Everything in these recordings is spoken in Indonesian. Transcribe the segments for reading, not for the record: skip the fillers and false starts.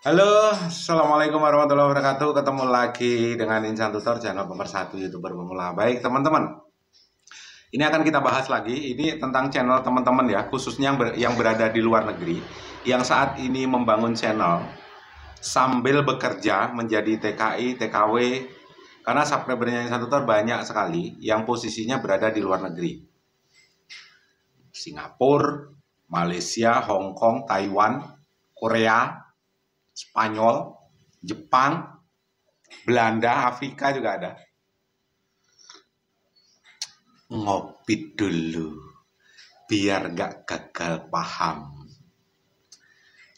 Halo, Assalamualaikum warahmatullahi wabarakatuh. Ketemu lagi dengan Insan Tutor, channel pemersatu YouTuber pemula. Baik, teman-teman. Ini akan kita bahas lagi. Ini tentang channel teman-teman ya, khususnya yang berada di luar negeri, yang saat ini membangun channel sambil bekerja menjadi TKI, TKW, karena subscribernya Insan Tutor banyak sekali yang posisinya berada di luar negeri. Singapura, Malaysia, Hong Kong, Taiwan, Korea, Spanyol, Jepang, Belanda, Afrika juga ada. Ngopi dulu, biar gak gagal paham.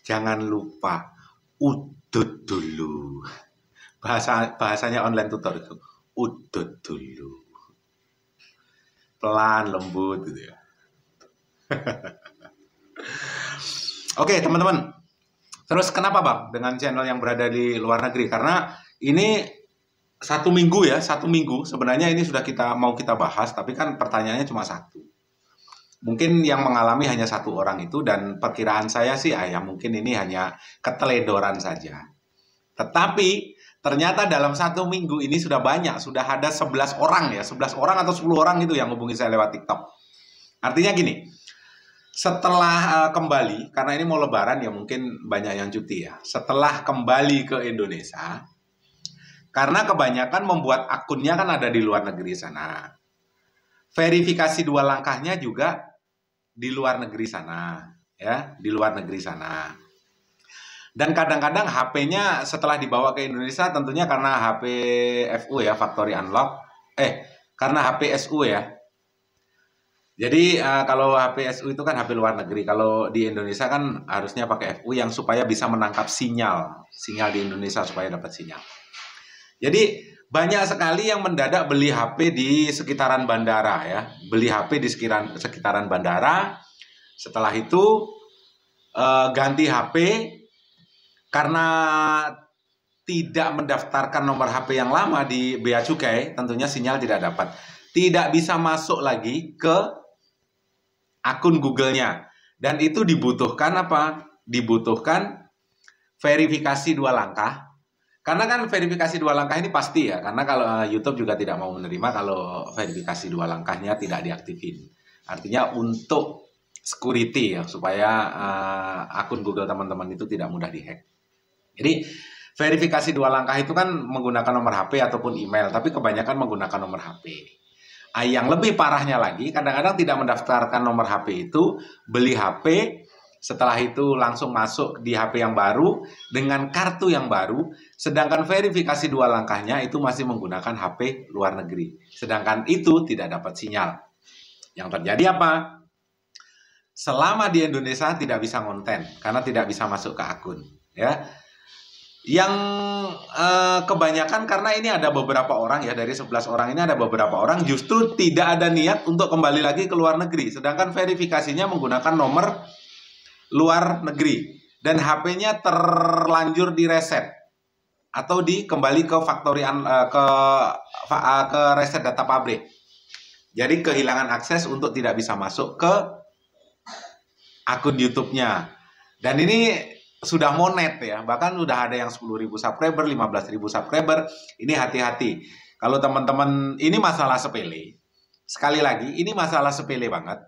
Jangan lupa, udut dulu. Bahasanya online tutor itu, udut dulu. Pelan, lembut gitu ya. Oke, teman-teman. Terus kenapa Bang dengan channel yang berada di luar negeri? Karena ini satu minggu sebenarnya ini sudah mau kita bahas, tapi kan pertanyaannya cuma satu. Mungkin yang mengalami hanya satu orang itu, dan perkiraan saya sih ya mungkin ini hanya keteledoran saja. Tetapi ternyata dalam satu minggu ini sudah banyak, sudah ada 11 orang ya, 11 orang atau 10 orang itu yang hubungi saya lewat TikTok. Artinya gini, setelah kembali, karena ini mau lebaran ya mungkin banyak yang cuti ya. Setelah kembali ke Indonesia, karena kebanyakan membuat akunnya kan ada di luar negeri sana. Verifikasi 2 langkahnya juga di luar negeri sana, ya, di luar negeri sana. Dan kadang-kadang HP-nya setelah dibawa ke Indonesia, tentunya karena HP FU ya, Factory Unlock, karena HP SU ya. Jadi kalau HP SU itu kan HP luar negeri. Kalau di Indonesia kan harusnya pakai FU yang supaya bisa menangkap sinyal di Indonesia supaya dapat sinyal. Jadi banyak sekali yang mendadak beli HP di sekitaran bandara ya, beli HP di sekitaran bandara. Setelah itu ganti HP karena tidak mendaftarkan nomor HP yang lama di Bea Cukai, tentunya sinyal tidak dapat. Tidak bisa masuk lagi ke akun Google-nya. Dan itu dibutuhkan apa? Dibutuhkan verifikasi 2 langkah. Karena kan verifikasi 2 langkah ini pasti ya. Karena kalau YouTube juga tidak mau menerima kalau verifikasi 2 langkahnya tidak diaktifin. Artinya untuk security ya, supaya akun Google teman-teman itu tidak mudah dihack. Jadi verifikasi 2 langkah itu kan menggunakan nomor HP ataupun email. Tapi kebanyakan menggunakan nomor HP. Yang lebih parahnya lagi, kadang-kadang tidak mendaftarkan nomor HP itu, beli HP, setelah itu langsung masuk di HP yang baru, dengan kartu yang baru, sedangkan verifikasi 2 langkahnya itu masih menggunakan HP luar negeri. Sedangkan itu tidak dapat sinyal. Yang terjadi apa? Selama di Indonesia tidak bisa konten, karena tidak bisa masuk ke akun. Ya. Yang kebanyakan karena ini ada beberapa orang ya, dari 11 orang ini ada beberapa orang justru tidak ada niat untuk kembali lagi ke luar negeri, sedangkan verifikasinya menggunakan nomor luar negeri dan HP-nya terlanjur direset atau kembali ke factory ke reset data pabrik. Jadi kehilangan akses untuk tidak bisa masuk ke akun YouTube-nya. Dan ini sudah monet ya, bahkan sudah ada yang 10.000 subscriber, 15.000 subscriber. Ini hati-hati. Kalau teman-teman, ini masalah sepele. Sekali lagi, ini masalah sepele banget.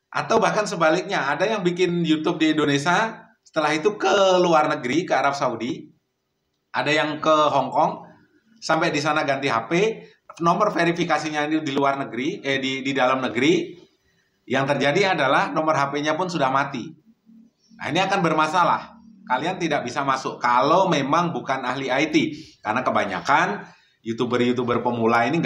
Atau bahkan sebaliknya, ada yang bikin YouTube di Indonesia, setelah itu ke luar negeri, ke Arab Saudi. Ada yang ke Hong Kong, sampai di sana ganti HP, nomor verifikasinya ini di luar negeri, di dalam negeri. Yang terjadi adalah nomor HP-nya pun sudah mati. Nah, ini akan bermasalah. Kalian tidak bisa masuk kalau memang bukan ahli IT. Karena kebanyakan YouTuber-YouTuber pemula ini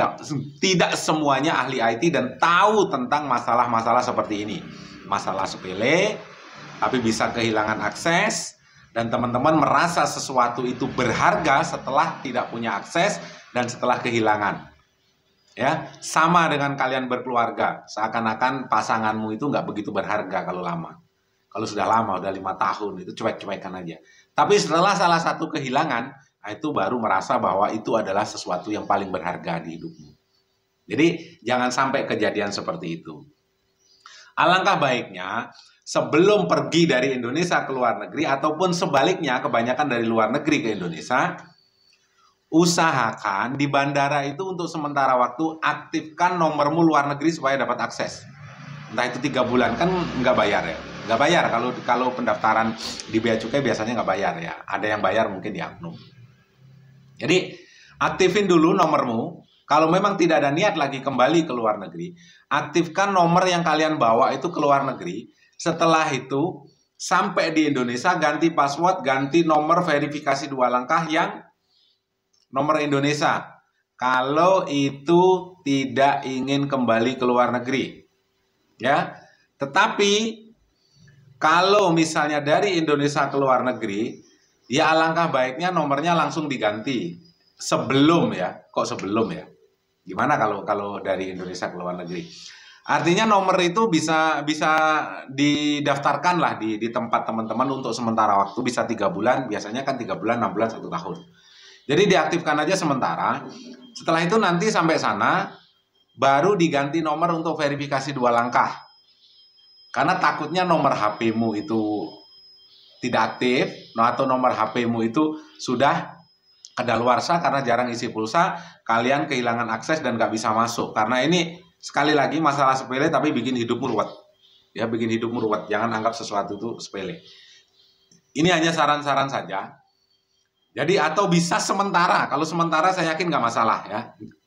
tidak semuanya ahli IT dan tahu tentang masalah-masalah seperti ini. Masalah sepele, tapi bisa kehilangan akses. Dan teman-teman merasa sesuatu itu berharga setelah tidak punya akses dan setelah kehilangan. Ya, sama dengan kalian berkeluarga. Seakan-akan pasanganmu itu nggak begitu berharga kalau lama. Kalau sudah lama, udah 5 tahun, itu cuek-cuekan aja. Tapi setelah salah satu kehilangan, itu baru merasa bahwa itu adalah sesuatu yang paling berharga di hidupmu. Jadi jangan sampai kejadian seperti itu. Alangkah baiknya sebelum pergi dari Indonesia ke luar negeri, ataupun sebaliknya kebanyakan dari luar negeri ke Indonesia, usahakan di bandara itu untuk sementara waktu aktifkan nomormu luar negeri supaya dapat akses. Entah itu 3 bulan, kan nggak bayar ya, nggak bayar kalau pendaftaran di Bea Cukai biasanya nggak bayar ya, ada yang bayar mungkin di Aknum. Jadi aktifin dulu nomormu. Kalau memang tidak ada niat lagi kembali ke luar negeri, aktifkan nomor yang kalian bawa itu ke luar negeri. Setelah itu, sampai di Indonesia, ganti password, ganti nomor verifikasi 2 langkah yang nomor Indonesia. Kalau itu tidak ingin kembali ke luar negeri. Ya. Tetapi, kalau misalnya dari Indonesia ke luar negeri, ya alangkah baiknya nomornya langsung diganti. Sebelum ya, kok sebelum ya? Gimana kalau dari Indonesia ke luar negeri? Artinya nomor itu bisa didaftarkan lah di tempat teman-teman untuk sementara waktu, bisa 3 bulan, biasanya kan 3 bulan, 6 bulan, 1 tahun. Jadi diaktifkan aja sementara. Setelah itu nanti sampai sana baru diganti nomor untuk verifikasi 2 langkah. Karena takutnya nomor HP-mu itu tidak aktif, atau nomor HP-mu itu sudah kadaluarsa karena jarang isi pulsa, kalian kehilangan akses dan nggak bisa masuk. Karena ini sekali lagi masalah sepele tapi bikin hidupmu ruwet. Ya, bikin hidupmu ruwet. Jangan anggap sesuatu itu sepele. Ini hanya saran-saran saja. Jadi atau bisa sementara. Kalau sementara saya yakin nggak masalah ya.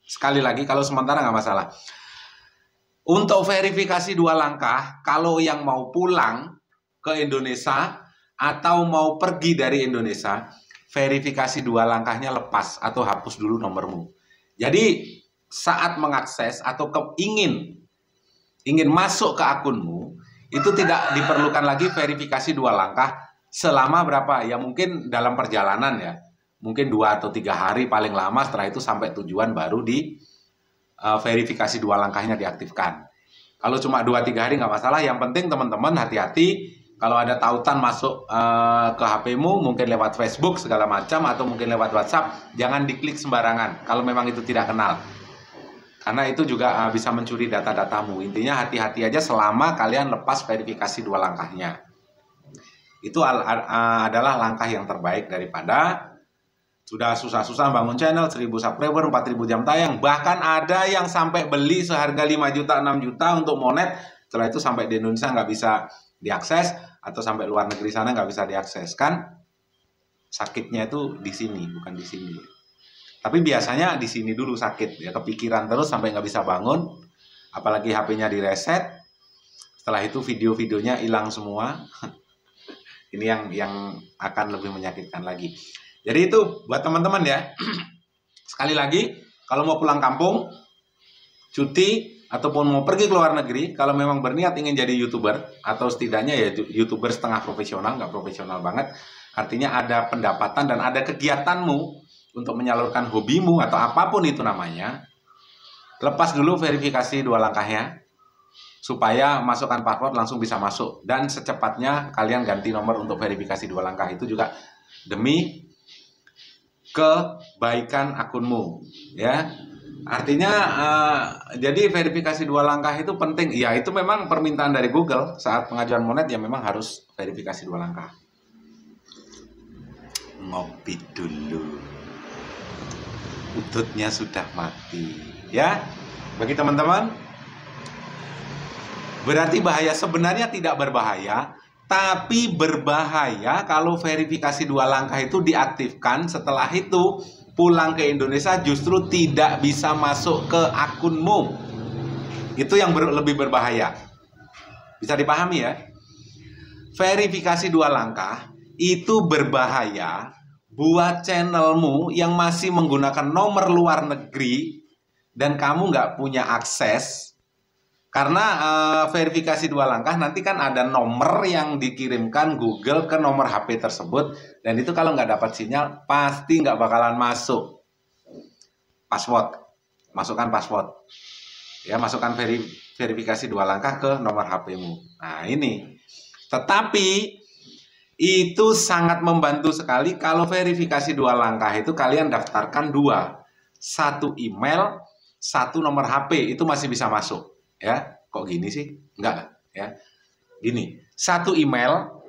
Sekali lagi kalau sementara nggak masalah. Untuk verifikasi 2 langkah, kalau yang mau pulang ke Indonesia atau mau pergi dari Indonesia, verifikasi 2 langkahnya lepas atau hapus dulu nomormu. Jadi saat mengakses atau ingin masuk ke akunmu, itu tidak diperlukan lagi verifikasi 2 langkah selama berapa? Ya mungkin dalam perjalanan ya. Mungkin 2 atau 3 hari paling lama, setelah itu sampai tujuan baru di verifikasi 2 langkahnya diaktifkan. Kalau cuma 2-3 hari nggak masalah, yang penting teman-teman hati-hati. Kalau ada tautan masuk ke HP-mu, mungkin lewat Facebook segala macam, atau mungkin lewat WhatsApp, jangan diklik sembarangan kalau memang itu tidak kenal. Karena itu juga bisa mencuri data-datamu. Intinya hati-hati aja selama kalian lepas verifikasi 2 langkahnya. Itu adalah langkah yang terbaik daripada sudah susah-susah bangun channel, 1000 subscriber, 4000 jam tayang. Bahkan ada yang sampai beli seharga 5 juta, 6 juta untuk monet. Setelah itu sampai di Indonesia nggak bisa diakses, atau sampai luar negeri sana nggak bisa diakses. Kan sakitnya itu di sini, bukan di sini. Tapi biasanya di sini dulu sakit, ya kepikiran terus sampai nggak bisa bangun, apalagi HP-nya direset. Setelah itu video-videonya hilang semua. Ini yang akan lebih menyakitkan lagi. Jadi itu buat teman-teman ya. Sekali lagi, kalau mau pulang kampung, cuti, ataupun mau pergi ke luar negeri, kalau memang berniat ingin jadi YouTuber, atau setidaknya ya YouTuber setengah profesional, nggak profesional banget, artinya ada pendapatan dan ada kegiatanmu untuk menyalurkan hobimu atau apapun itu namanya, lepas dulu verifikasi 2 langkahnya, supaya masukkan password langsung bisa masuk. Dan secepatnya kalian ganti nomor untuk verifikasi 2 langkah, itu juga demi kebaikan akunmu ya. Artinya jadi verifikasi 2 langkah itu penting. Ya itu memang permintaan dari Google saat pengajuan monet, ya memang harus verifikasi 2 langkah. Ngopi dulu, ututnya sudah mati ya. Bagi teman-teman, berarti bahaya. Sebenarnya tidak berbahaya, tapi berbahaya kalau verifikasi 2 langkah itu diaktifkan. Setelah itu pulang ke Indonesia justru tidak bisa masuk ke akunmu. Itu yang lebih berbahaya. Bisa dipahami ya? Verifikasi 2 langkah itu berbahaya buat channelmu yang masih menggunakan nomor luar negeri dan kamu nggak punya akses. Karena verifikasi 2 langkah nanti kan ada nomor yang dikirimkan Google ke nomor HP tersebut, dan itu kalau nggak dapat sinyal pasti nggak bakalan masuk. Password, masukkan password ya, masukkan verifikasi 2 langkah ke nomor HP-mu. Nah ini, tetapi itu sangat membantu sekali kalau verifikasi 2 langkah itu kalian daftarkan 2, 1 email, 1 nomor HP, itu masih bisa masuk. Ya, kok gini sih? Enggak ya. Gini, satu email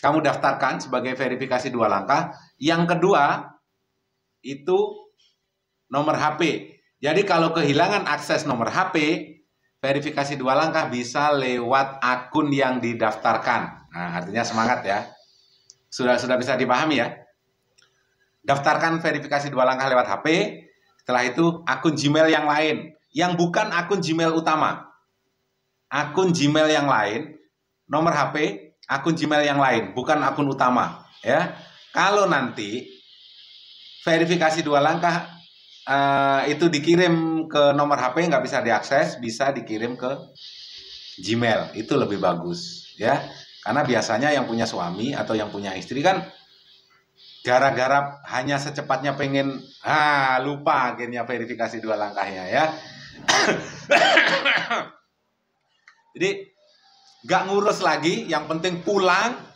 kamu daftarkan sebagai verifikasi 2 langkah. Yang kedua, itu nomor HP. Jadi kalau kehilangan akses nomor HP, verifikasi 2 langkah bisa lewat akun yang didaftarkan. Nah, artinya semangat ya. Sudah bisa dipahami ya? Daftarkan verifikasi 2 langkah lewat HP. Setelah itu akun Gmail yang lain, yang bukan akun Gmail utama. Akun Gmail yang lain, nomor HP, akun Gmail yang lain, bukan akun utama. Ya, kalau nanti verifikasi 2 langkah itu dikirim ke nomor HP, nggak bisa diakses, bisa dikirim ke Gmail. Itu lebih bagus, ya. Karena biasanya yang punya suami atau yang punya istri kan gara-gara hanya secepatnya pengen lupa akhirnya verifikasi 2 langkahnya ya. Jadi nggak ngurus lagi, yang penting pulang.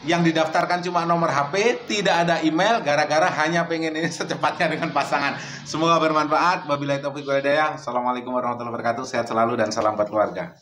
Yang didaftarkan cuma nomor HP, tidak ada email, gara-gara hanya pengen ini secepatnya dengan pasangan. Semoga bermanfaat. Wabillahi taufiq wal hidayah. Assalamualaikum warahmatullahi wabarakatuh. Sehat selalu dan salam buat keluarga.